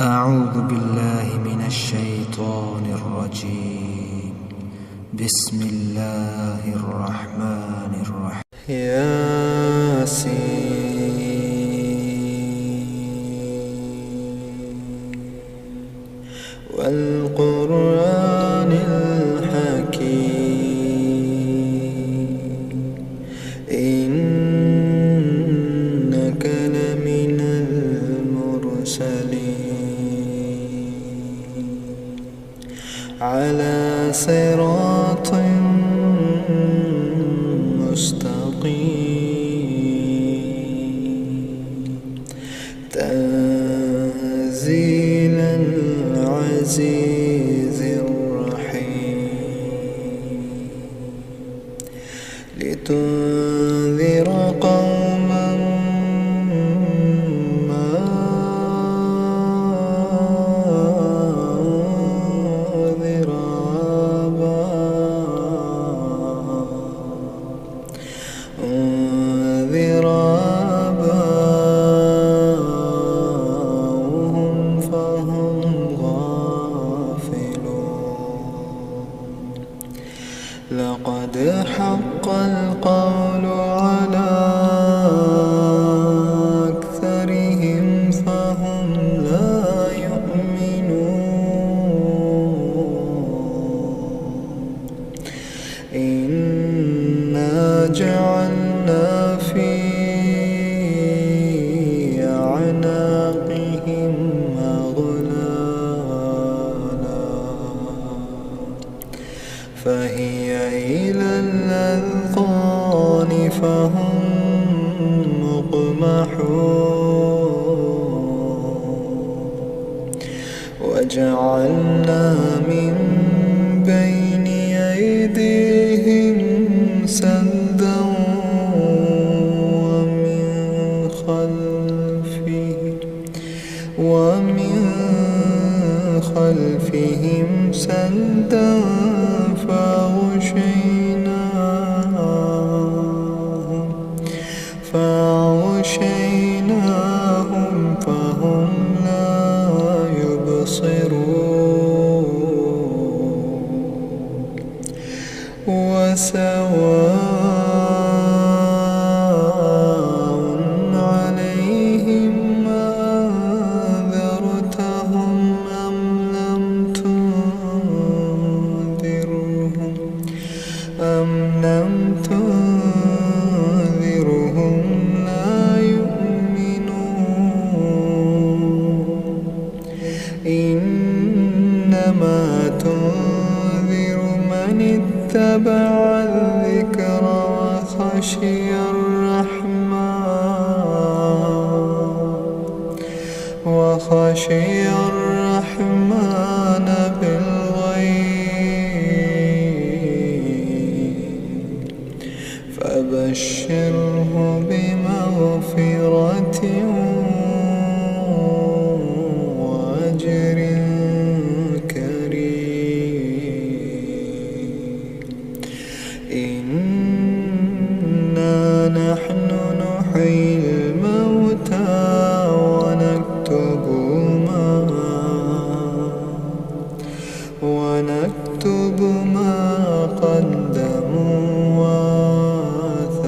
أعوذ بالله من الشيطان الرجيم. بسم الله الرحمن الرحيم. ياسين والقرآن الحكيم إنك لمن المرسلين على صراط مستقيم تنزيل العزيز الرحيم لتنذر قوما ما أنذر آباؤهم فهم غافلون لقد حق القول على أكثرهم فهم لا يؤمنون إنا جعلنا في أعناقهم أغلالا فهي إلى الأذقان فهم مقمحون وجعلنا من بين أيديهم سدا ومن خلفهم سدا فأغشيناهم فهم لا يبصرون وسواء عليهم أنذرتهم أم لم تنذرهم لا يؤمنون إنما تنذر من اتبع الذكر وخشي الرحمن بالغيب فبشره بمغفرة وأجر كريم إنا نحن نحيي الموتى ونكتب ما قدموا وآثارهم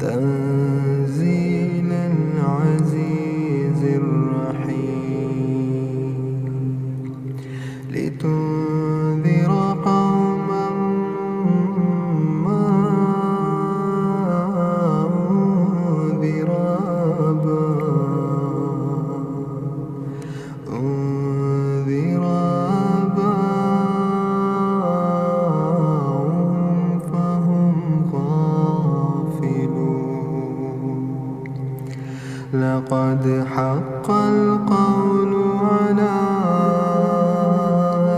تنزيل العزيز الرحيم لتنذر قوما ما أنذر آباؤهم فهم غافلون لقد حق القول على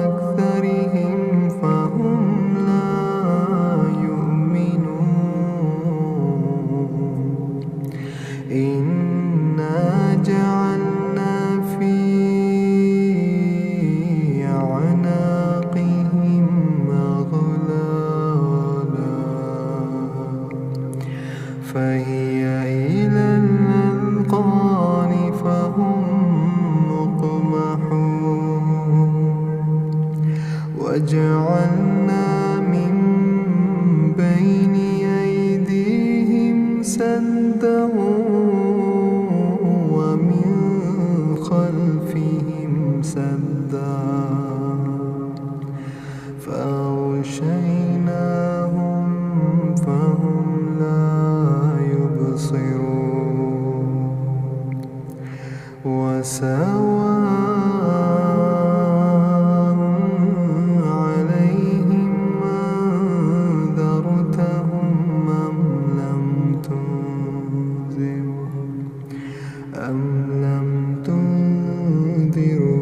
أكثرهم فهم لا يؤمنون إنا جعلنا في أعناقهم أغلالا فهي إلى الأذقان سدا فأغشيناهم فهم لا يبصرون وسواء عليهم أنذرتهم أم لم تنذرهم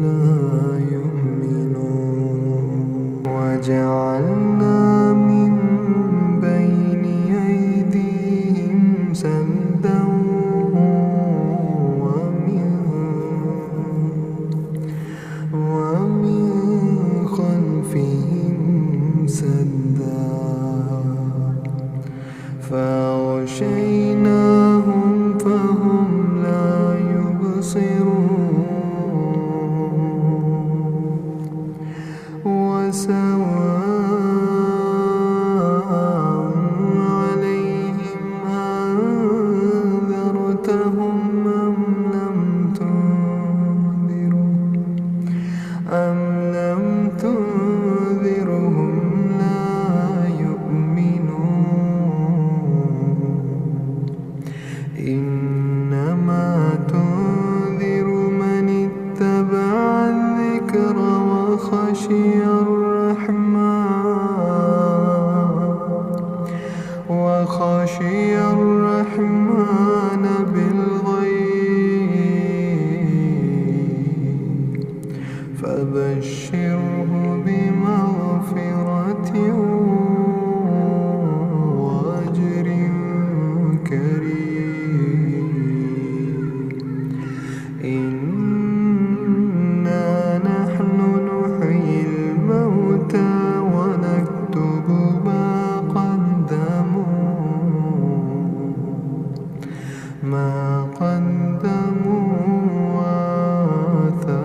لا يؤمنون وجعلنا من بين أيديهم سدا ومن خلفهم سدا فأغشيناهم فهم لا يبصرون وسواء عليهم أنذرتهم أم لم تنذرهم لا يؤمنون إنما تنذر من اتبع الذكر وخشي الرحمن بالغيب فبشره بمغفرة وأجر كريم إنا نحن نحيي الموتى ونكتب ما قدموا وآثارهم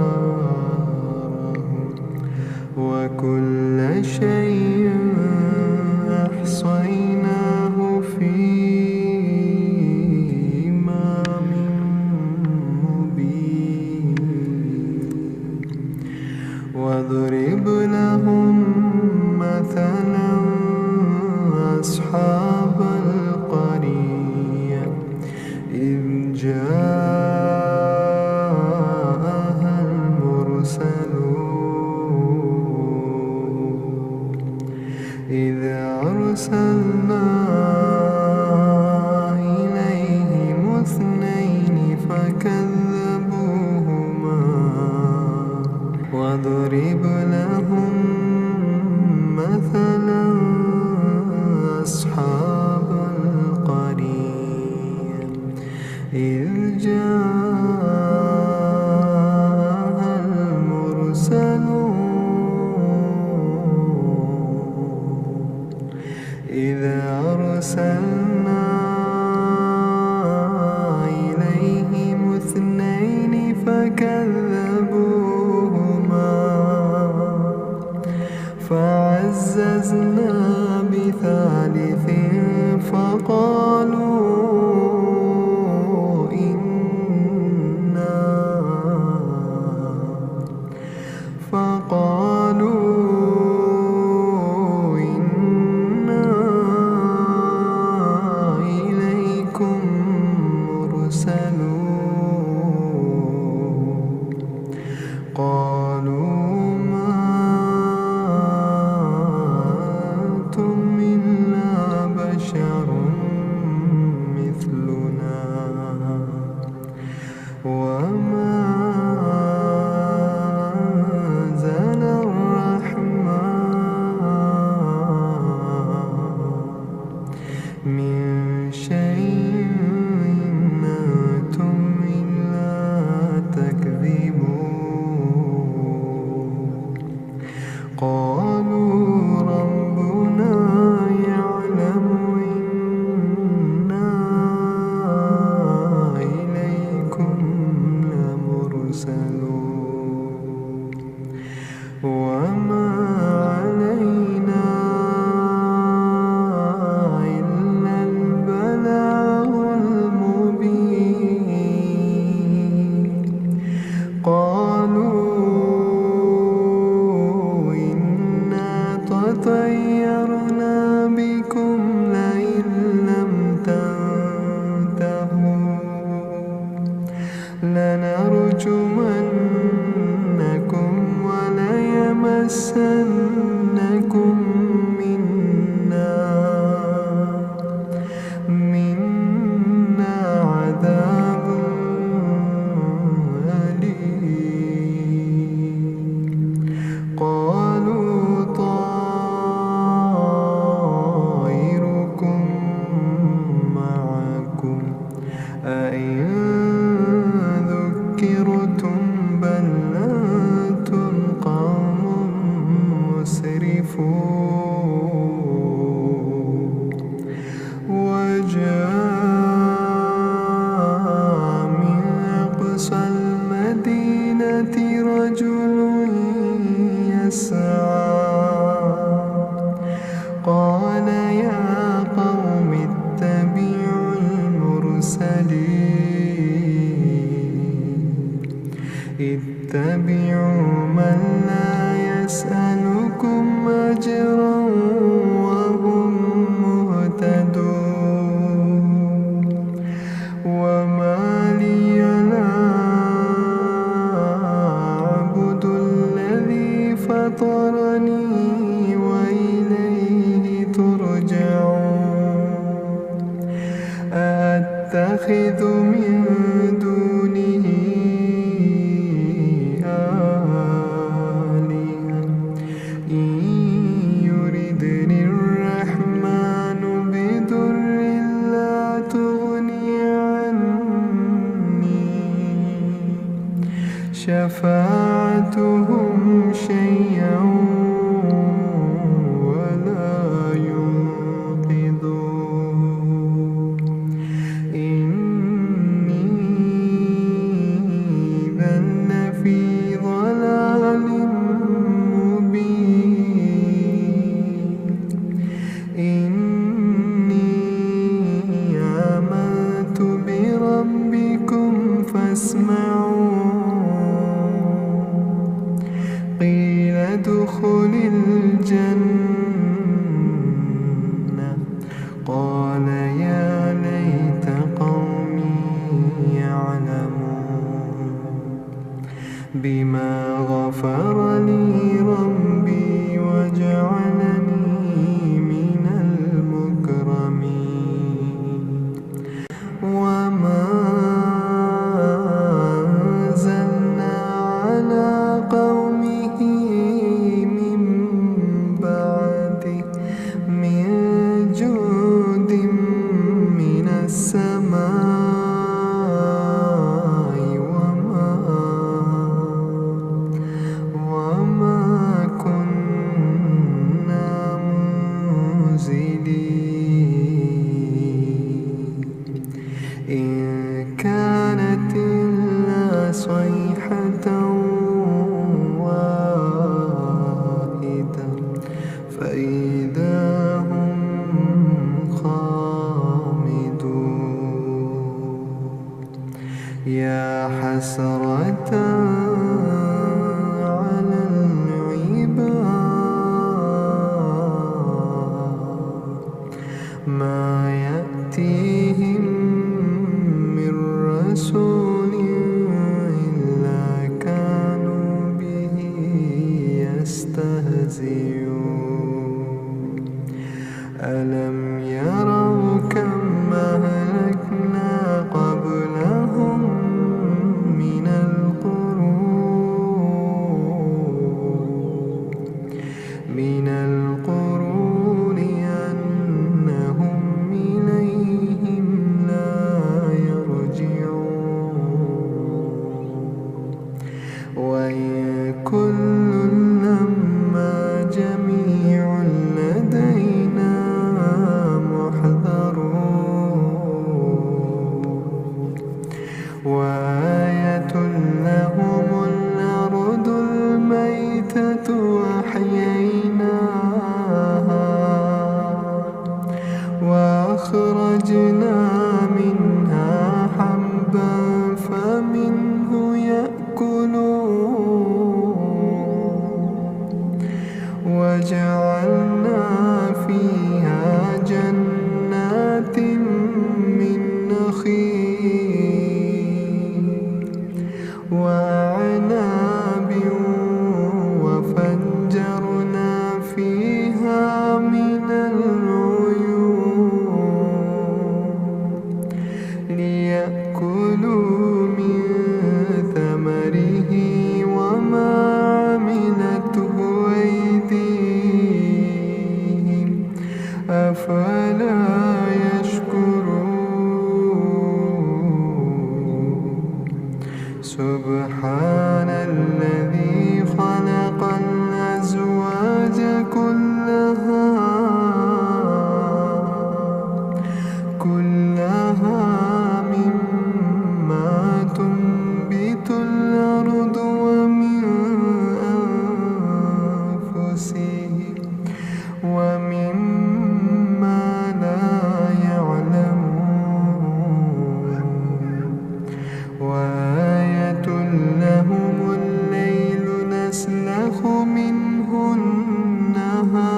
وكل شيء أحصيناه في إمام مبين واضرب لهم مثلا أصحاب القرية إذ جاءها المرسلون إذ أرسلنا إليهم اثنين فكذبوهما واضرب لهم مثلا أصحاب القرية إذ جاءها المرسلون إذ أرسلنا إليهم اثنين فكذبوهما فعززنا بثالث فقالوا إنا إليكم مرسلون قالوا ما أنتم إلا بشر مثلنا وما من شيء أنتم لنرجمنكم وليمسنكم منا عذاب أليم. قالوا طائركم معكم أئن ذكرتم بل أنتم قوم مسرفون. وجاء من أقصى المدينة رجل يسعى قال يا قوم اتبعوا المرسلين اتبعوا من لا يسألكم أجرا وهم مهتدون. وما لي لا أعبد الذي فطرني وإليه ترجعون. أأتخذ من دونه آلهة إن يردني الرحمن بضر لا تغني عني شفاعتهم شيئا ولا ينقذون. إني إذا لفي ضلال مبين. إني آمنت بربكم فاسمعون. قيل ادخل الجنة قال يا ليت قومي يعلمون بما غفر لي ربي وجعلني من المكرمين. وما أنزلنا على قومه من بعده من جود من السماء وما كنا منزلين. إن كانت إلا صيحة واحدة فإذا هم خامدون. يا حسرة على العباد ما يأتيهم من رسول إلا كانوا به يستهزئون. ألم يروا كم أهلكنا قبلهم من القرون أنهم إليهم لا يرجعون. وإن كل لما جميع لدينا محضرون. وآية لهم الأرض الميتة أحييناها وأخرجنا منها حبا فمنه يأكلون. وجعلنا فيها جنات من نخيل سبحان الذي خلق الأزواج كلها مما تنبت الأرض ومن أنفسهم ومما لا يعلمون وآية لهم الليل نسلخ منه النهار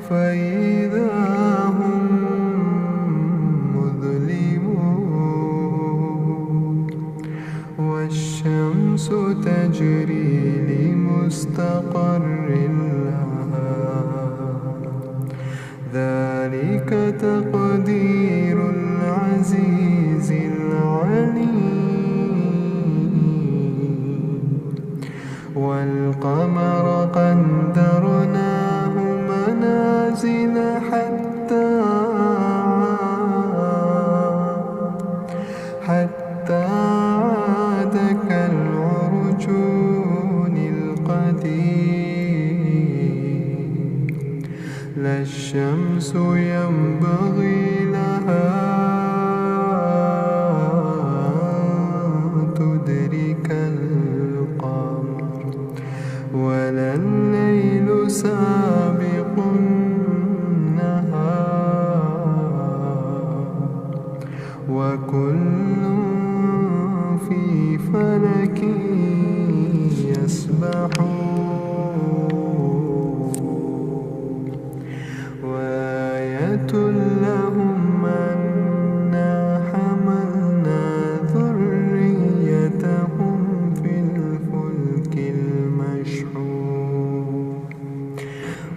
فإذا هم مظلمون والشمس تجري لمستقر لها ذلك تقدير العزيز العليم والقمر قدرناه منازل حتى عاد كالعرجون القديم لا الشمس ينبغي لها تدرك القمر ولا الليل سابق النهار وكل في فلك يسبحون وآية لهم أنا حملنا ذريتهم في الفلك المشحون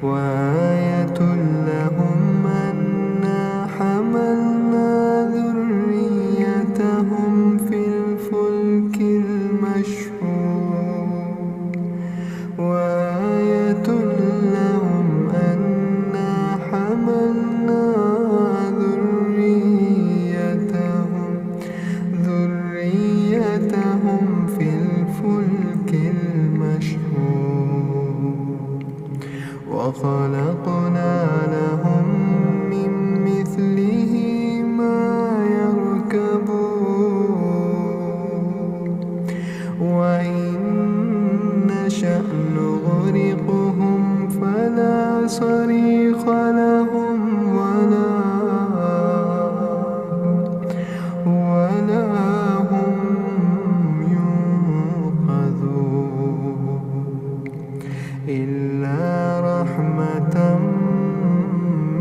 وآية لهم أنا حملنا ذريتهم في الفلك المشحون وآية لهم أنا حملنا ذريتهم في الفلك المشحون وخلقنا لهم من مثله ما يركبون وإن نشأ نغرقهم فلا صريخ لهم ولا هم ينقذون إلا رحمة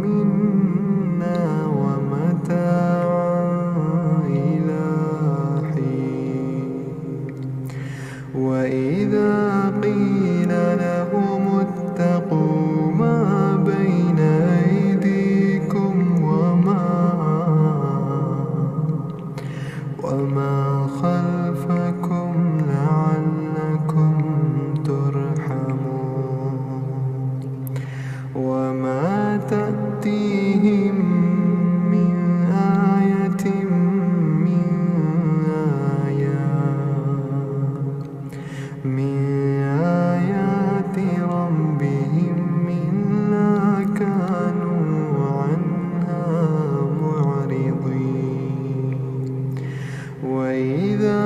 منا ومتاعا إلى حين وإذا قيل لهم اتقوا ما بين أيديكم وما خلفكم لعلكم ترحمون وما تأتيهم من آية من آيات ربهم إلا كانوا عنها معرضين وإذا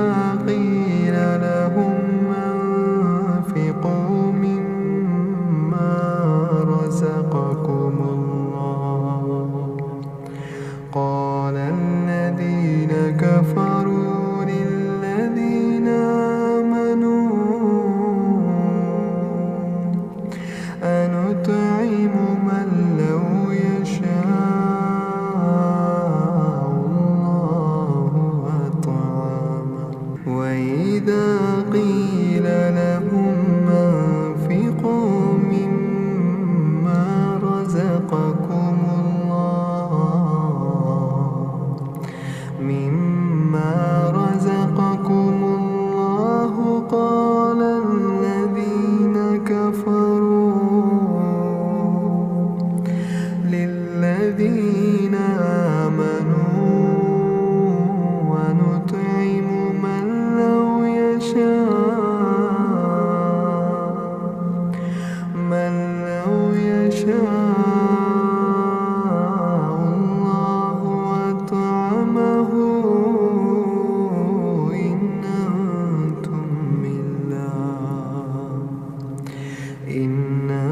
إنا